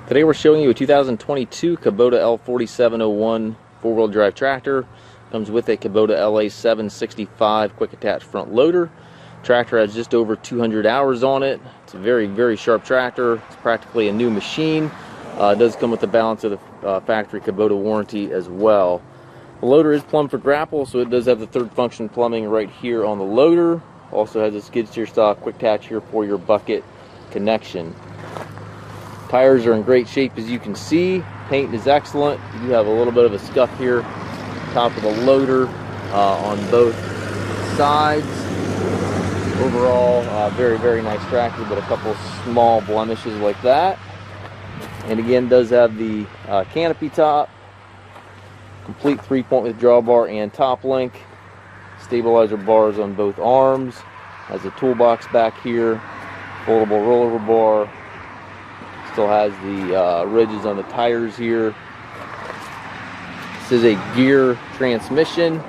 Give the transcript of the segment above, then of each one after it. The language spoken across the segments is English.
Today we're showing you a 2022 Kubota L4701 four-wheel drive tractor. Comes with a Kubota LA765 quick attach front loader. Tractor has just over 200 hours on it. It's a very sharp tractor. It's practically a new machine. It does come with the balance of the factory Kubota warranty as well. The loader is plumbed for Grapple, so it does have the third function plumbing right here on the loader. Also has a skid steer style quick attach here for your bucket connection. Tires are in great shape, as you can see. Paint is excellent. You have a little bit of a scuff here, top of the loader on both sides. Overall, very nice tractor, but a couple small blemishes like that. And again, does have the canopy top, complete 3-point with drawbar and top link, stabilizer bars on both arms, has a toolbox back here, foldable rollover bar. Still has the ridges on the tires here. This is a gear transmission.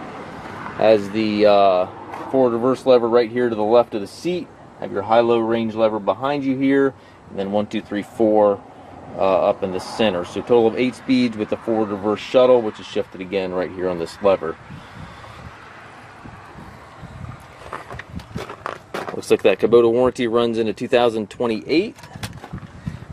Has the forward reverse lever right here to the left of the seat. Have your high-low range lever behind you here, and then 1, 2, 3, 4 up in the center. So total of 8 speeds with the forward reverse shuttle, which is shifted again right here on this lever. Looks like that Kubota warranty runs into 2028.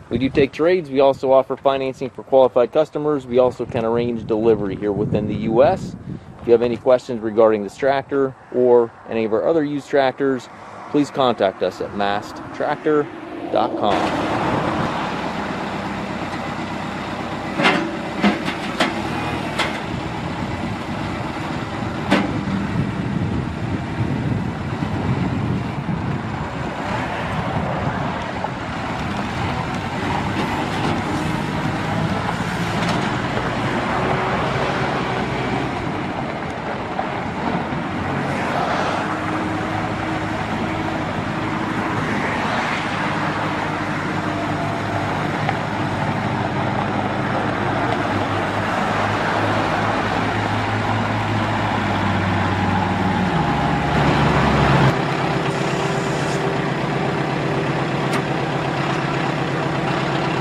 We do take trades. We also offer financing for qualified customers. We also can arrange delivery here within the U.S. If you have any questions regarding this tractor or any of our other used tractors, please contact us at maskedtractor.com.